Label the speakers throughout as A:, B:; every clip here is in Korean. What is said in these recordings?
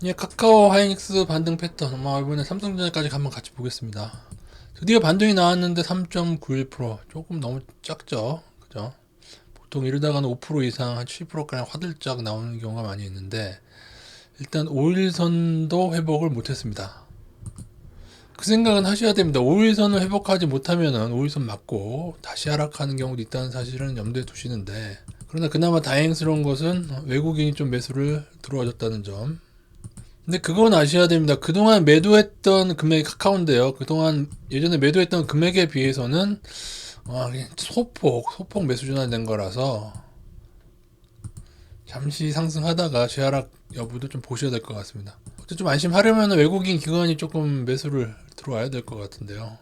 A: 예, 카카오 하이닉스 반등 패턴. 이번에 삼성전자까지 한번 같이 보겠습니다. 드디어 반등이 나왔는데 3.91%. 조금 너무 작죠? 그죠? 보통 이러다가는 5% 이상, 한 7%가량 화들짝 나오는 경우가 많이 있는데, 일단 5일선도 회복을 못했습니다. 그 생각은 하셔야 됩니다. 5일선을 회복하지 못하면은 5일선 맞고 다시 하락하는 경우도 있다는 사실은 염두에 두시는데, 그러나 그나마 다행스러운 것은 외국인이 좀 매수를 들어와줬다는 점. 근데 그건 아셔야 됩니다. 그동안 매도했던 금액이 카카오인데요. 그동안 예전에 매도했던 금액에 비해서는 그냥 소폭 매수 전환된 거라서 잠시 상승하다가 재하락 여부도 좀 보셔야 될 것 같습니다. 어쨌든 좀 안심하려면 외국인 기관이 조금 매수를 들어와야 될 것 같은데요.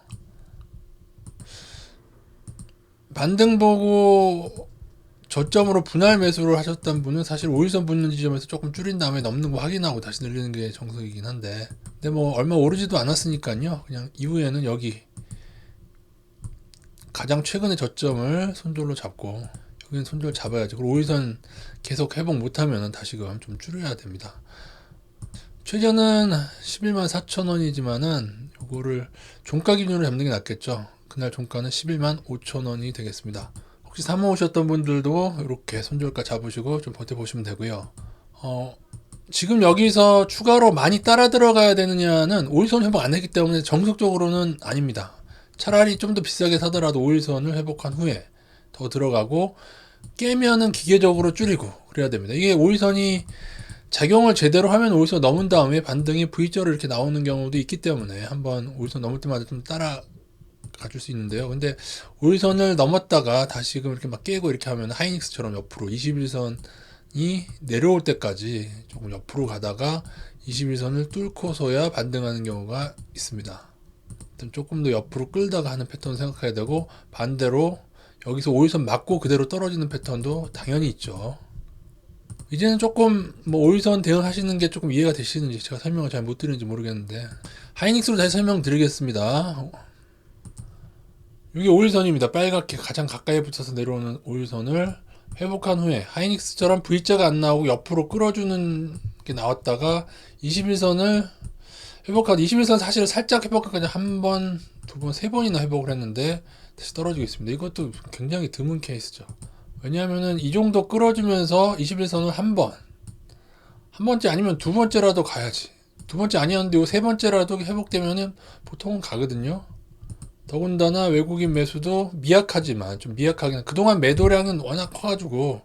A: 반등 보고 저점으로 분할 매수를 하셨던 분은 사실 5일선 붙는 지점에서 조금 줄인 다음에 넘는 거 확인하고 다시 늘리는 게 정석이긴 한데, 근데 뭐 얼마 오르지도 않았으니까요. 그냥 이후에는 여기 가장 최근의 저점을 손절로 잡고, 여기는 손절 잡아야지. 그리고 5일선 계속 회복 못하면 다시금 좀 줄여야 됩니다. 최저는 11만 4천 원이지만은 요거를 종가 기준으로 잡는 게 낫겠죠. 그날 종가는 11만 5천 원이 되겠습니다. 혹시 사모으셨던 분들도 이렇게 손절가 잡으시고 좀 버텨보시면 되고요. 지금 여기서 추가로 많이 따라 들어가야 되느냐는 5일선 회복 안 했기 때문에 정석적으로는 아닙니다. 차라리 좀 더 비싸게 사더라도 5일선을 회복한 후에 더 들어가고, 깨면은 기계적으로 줄이고 그래야 됩니다. 이게 5일선이 작용을 제대로 하면 5일선 넘은 다음에 반등이 V자로 이렇게 나오는 경우도 있기 때문에 한번 5일선 넘을 때마다 좀 따라 가줄 수 있는데요. 근데 5일선을 넘었다가 다시금 이렇게 막 깨고 이렇게 하면 하이닉스처럼 옆으로 21선이 내려올 때까지 조금 옆으로 가다가 21선을 뚫고서야 반등하는 경우가 있습니다. 조금 더 옆으로 끌다가 하는 패턴 생각해야 되고, 반대로 여기서 5일선 맞고 그대로 떨어지는 패턴도 당연히 있죠. 이제는 조금 뭐 5일선 대응하시는 게 조금 이해가 되시는지, 제가 설명을 잘 못 드리는지 모르겠는데 하이닉스로 다시 설명드리겠습니다. 이게 5일선입니다. 빨갛게 가장 가까이 붙어서 내려오는 5일선을 회복한 후에 하이닉스처럼 V자가 안 나오고 옆으로 끌어주는 게 나왔다가 21선을 회복한, 21선 사실 살짝 회복하니까 한 번, 두 번, 세 번이나 회복을 했는데 다시 떨어지고 있습니다. 이것도 굉장히 드문 케이스죠. 왜냐하면은 이 정도 끌어주면서 21선을 한 번째 아니면 두 번째라도 가야지. 두 번째 아니었는데 세 번째라도 회복되면은 보통은 가거든요. 더군다나 외국인 매수도 미약하지만, 좀 미약하긴, 그동안 매도량은 워낙 커가지고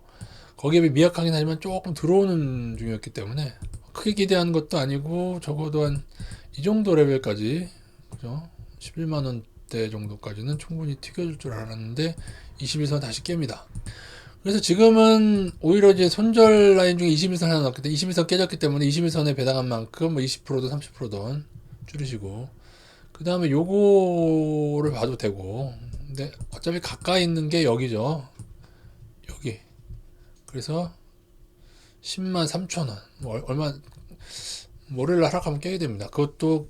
A: 거기에 비해 미약하긴 하지만 조금 들어오는 중이었기 때문에 크게 기대하는 것도 아니고, 적어도 한 이 정도 레벨까지, 그죠? 11만원대 정도까지는 충분히 튀겨줄 줄 알았는데 21선 다시 깹니다. 그래서 지금은 오히려 이제 손절 라인 중에 21선 하나 넣었기 때문에 21선 깨졌기 때문에 21선에 배당한 만큼 뭐 20%든 30%든 줄이시고, 그 다음에 요거를 봐도 되고, 근데 어차피 가까이 있는 게 여기죠. 여기. 그래서 10만 3천 원. 뭐 얼마, 월요일 날 하락하면 깨야 됩니다. 그것도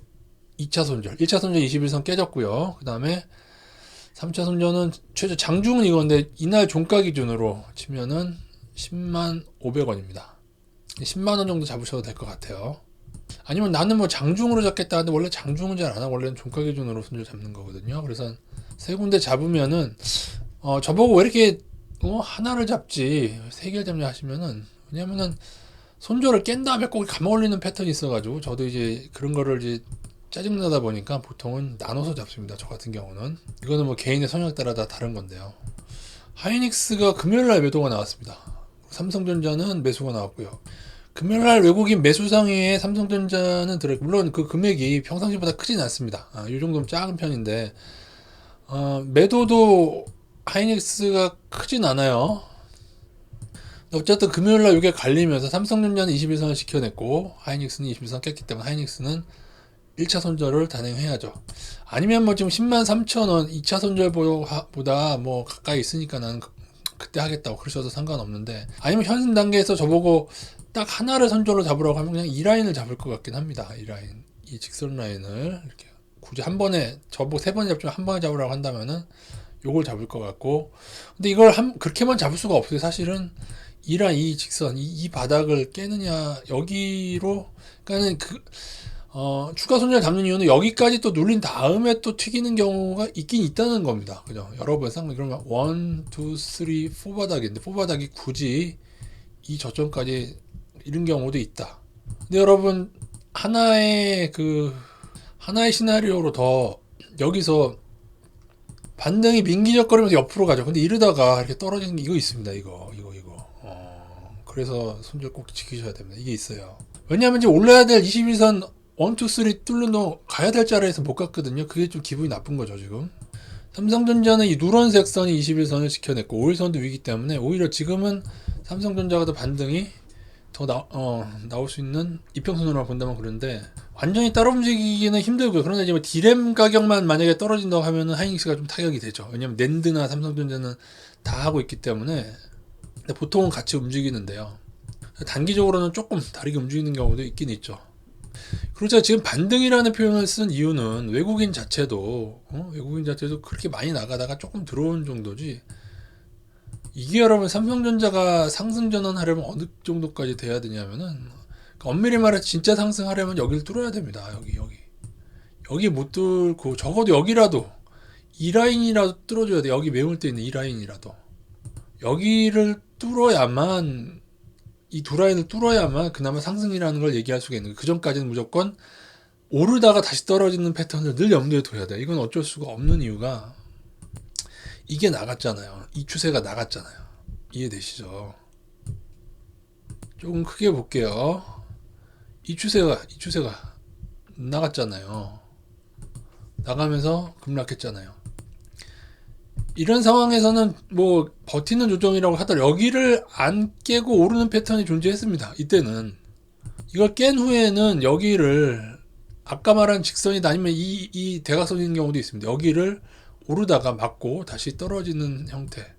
A: 2차 손절. 1차 손절 21선 깨졌고요. 그 다음에 3차 손절은 최저 장중은 이건데 이날 종가 기준으로 치면은 10만 500원입니다. 10만 원 정도 잡으셔도 될 것 같아요. 아니면 나는 뭐 장중으로 잡겠다 하는데 원래 장중은 잘 안 하고 원래는 종가 기준으로 손절 잡는 거거든요. 그래서 세 군데 잡으면은 저보고 왜 이렇게 하나를 잡지 세 개를 잡냐 하시면은, 왜냐면은 손절을 깬 다음에 꼭 감아 올리는 패턴이 있어가지고 저도 이제 그런 거를 이제 짜증나다 보니까 보통은 나눠서 잡습니다. 저 같은 경우는 이거는 뭐 개인의 성향에 따라 다 다른 건데요. 하이닉스가 금요일날 매도가 나왔습니다. 삼성전자는 매수가 나왔고요. 금요일날 외국인 매수 상위에 삼성전자는 들어있고, 물론 그 금액이 평상시보다 크진 않습니다. 이 정도면 작은 편인데 매도도 하이닉스가 크진 않아요. 어쨌든 금요일날 이게 갈리면서 삼성전자는 21선을 지켜냈고 하이닉스는 21선 깼기 때문에 하이닉스는 1차 손절을 단행해야죠. 아니면 뭐 지금 10만 3천 원 2차 손절보다 뭐 가까이 있으니까 나는 그때 하겠다고 그러셔도 상관없는데, 아니면 현 단계에서 저보고 딱 하나를 선절로 잡으라고 하면 그냥 이 라인을 잡을 것 같긴 합니다. 이 라인, 이 직선 라인을 이렇게 굳이 한 번에, 저보고 세 번에 잡지만 한 번에 잡으라고 한다면은 요걸 잡을 것 같고, 근데 이걸 그렇게만 잡을 수가 없어요. 사실은 이랑 이 직선, 이 바닥을 깨느냐, 여기로, 그러니까는 추가 손절 잡는 이유는 여기까지 또 눌린 다음에 또 튀기는 경우가 있긴 있다는 겁니다. 그죠? 여러 번 쌍, 그러면 1, 2, 3, 4 바닥인데, 4 바닥이 굳이 이 저점까지 이런 경우도 있다. 근데 여러분, 하나의 시나리오로 더 여기서 반등이 민기적거리면서 옆으로 가죠. 근데 이러다가 이렇게 떨어지는 게 이거 있습니다. 이거. 그래서 손절 꼭 지키셔야 됩니다. 이게 있어요. 왜냐하면 이제 올라야 될 21선 1, 2, 3 뚫는 동 가야 될 자리에서 못 갔거든요. 그게 좀 기분이 나쁜 거죠, 지금. 삼성전자는 이 누런색 선이 21선을 지켜냈고 5일선도 위기 때문에 오히려 지금은 삼성전자가 더 반등이 더 나올 수 있는 이평선으로 본다면 그런데 완전히 따로 움직이기는 힘들고요. 그런데 이제 디램 가격만 만약에 떨어진다고 하면은 하이닉스가 좀 타격이 되죠. 왜냐면 낸드나 삼성전자는 다 하고 있기 때문에. 근데 보통은 같이 움직이는데요. 단기적으로는 조금 다르게 움직이는 경우도 있긴 있죠. 그리고 제가 지금 반등이라는 표현을 쓴 이유는 외국인 자체도 그렇게 많이 나가다가 조금 들어온 정도지. 이게 여러분 삼성전자가 상승 전환하려면 어느 정도까지 돼야 되냐면은 엄밀히 말해 진짜 상승하려면 여기를 뚫어야 됩니다. 여기 못 뚫고 적어도 여기라도 이 라인이라도 뚫어줘야 돼. 여기 매물 때 있는 이 라인이라도 여기를 뚫어야만 이 두 라인을 뚫어야만 그나마 상승이라는 걸 얘기할 수가 있는 거예요. 그 전까지는 무조건 오르다가 다시 떨어지는 패턴을 늘 염두에 둬야 돼. 이건 어쩔 수가 없는 이유가 이게 나갔잖아요. 이 추세가 나갔잖아요. 이해되시죠? 조금 크게 볼게요. 이 추세가 나갔잖아요. 나가면서 급락했잖아요. 이런 상황에서는 뭐 버티는 조정이라고 하더라도 여기를 안 깨고 오르는 패턴이 존재했습니다. 이때는 이걸 깬 후에는 여기를 아까 말한 직선이다 아니면 이 대각선인 경우도 있습니다. 여기를 오르다가 맞고 다시 떨어지는 형태.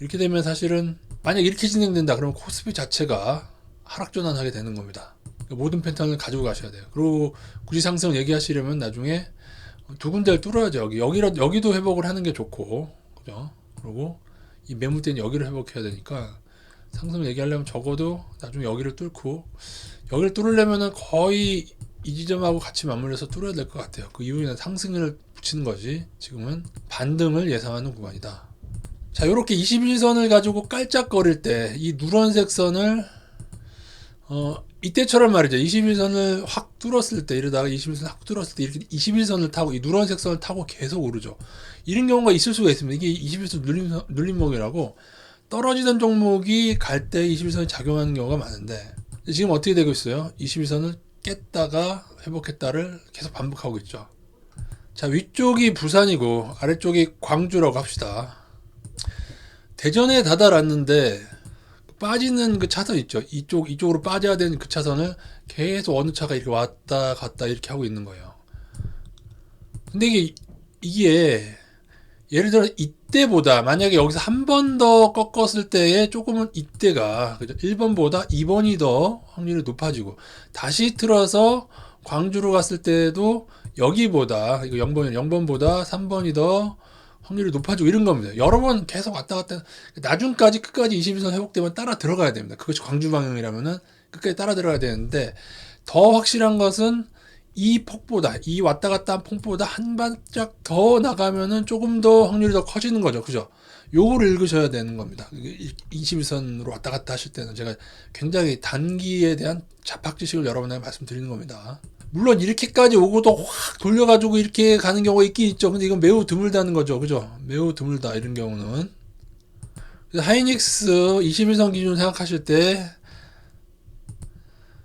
A: 이렇게 되면 사실은 만약 이렇게 진행된다 그러면 코스피 자체가 하락 전환하게 되는 겁니다. 모든 패턴을 가지고 가셔야 돼요. 그리고 굳이 상승 얘기하시려면 나중에 두 군데를 뚫어야죠. 여기도 회복을 하는 게 좋고, 그죠? 그리고 이 매물대는 여기를 회복해야 되니까 상승 얘기하려면 적어도 나중에 여기를 뚫고 여기를 뚫으려면은 거의 이 지점하고 같이 맞물려서 뚫어야 될 것 같아요. 그 이후에는 상승을 붙이는 거지. 지금은 반등을 예상하는 구간이다. 자, 요렇게 21선을 가지고 깔짝거릴 때 이 누런색 선을 이때처럼 말이죠. 21선을 확 뚫었을 때 이러다가 21선 확 뚫었을 때 이렇게 21선을 타고 이 누런색 선을 타고 계속 오르죠. 이런 경우가 있을 수가 있습니다. 이게 21선 눌림목이라고 떨어지던 종목이 갈 때 21선이 작용하는 경우가 많은데 지금 어떻게 되고 있어요? 21선을 깼다가 회복했다를 계속 반복하고 있죠. 자, 위쪽이 부산이고 아래쪽이 광주라고 합시다. 대전에 다다랐는데 빠지는 그 차선 있죠. 이쪽으로 빠져야 되는 그 차선을 계속 어느 차가 이렇게 왔다 갔다 이렇게 하고 있는 거예요. 근데 이게 예를 들어 이때보다 만약에 여기서 한 번 더 꺾었을 때에 조금은 이때가 그죠? 1번보다 2번이 더 확률이 높아지고 다시 틀어서 광주로 갔을 때도 여기보다 이거 0번보다 3번이 더 확률이 높아지고 이런 겁니다. 여러 번 계속 왔다 갔다 나중까지 끝까지 21선 회복되면 따라 들어가야 됩니다. 그것이 광주 방향이라면은 끝까지 따라 들어가야 되는데 더 확실한 것은 이 폭보다 이 왔다 갔다 한 폭보다 한 발짝 더 나가면은 조금 더 확률이 더 커지는 거죠. 그죠? 요거를 읽으셔야 되는 겁니다. 21선으로 왔다 갔다 하실 때는 제가 굉장히 단기에 대한 잡학 지식을 여러분에게 말씀드리는 겁니다. 물론 이렇게까지 오고도 확 돌려가지고 이렇게 가는 경우가 있긴 있죠. 근데 이건 매우 드물다는 거죠. 그죠? 매우 드물다 이런 경우는. 하이닉스 21선 기준 생각하실 때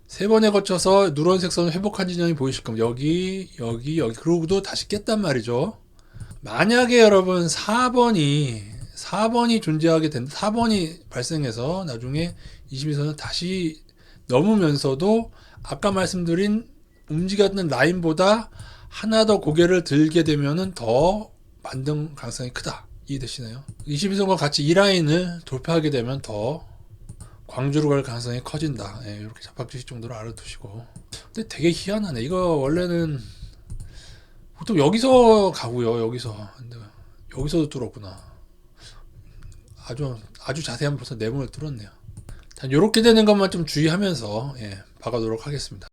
A: 세 번에 거쳐서 누런색 선을 회복한 지점이 보이실 겁니다. 여기 그러고도 다시 깼단 말이죠. 만약에 여러분 4번이 존재하게 된다. 4번이 발생해서 나중에 21선을 다시 넘으면서도 아까 말씀드린 움직였는 라인보다 하나 더 고개를 들게 되면은 더 반등 가능성이 크다. 이해되시나요? 21선과 같이 이 라인을 돌파하게 되면 더 광주로 갈 가능성이 커진다. 예, 이렇게 잡학지식 정도로 알아두시고. 근데 되게 희한하네. 이거 원래는 보통 여기서 가고요. 근데 여기서도 뚫었구나. 아주 자세한 벌써 내분을 뚫었네요. 요렇게 되는 것만 좀 주의하면서 박아도록 하겠습니다.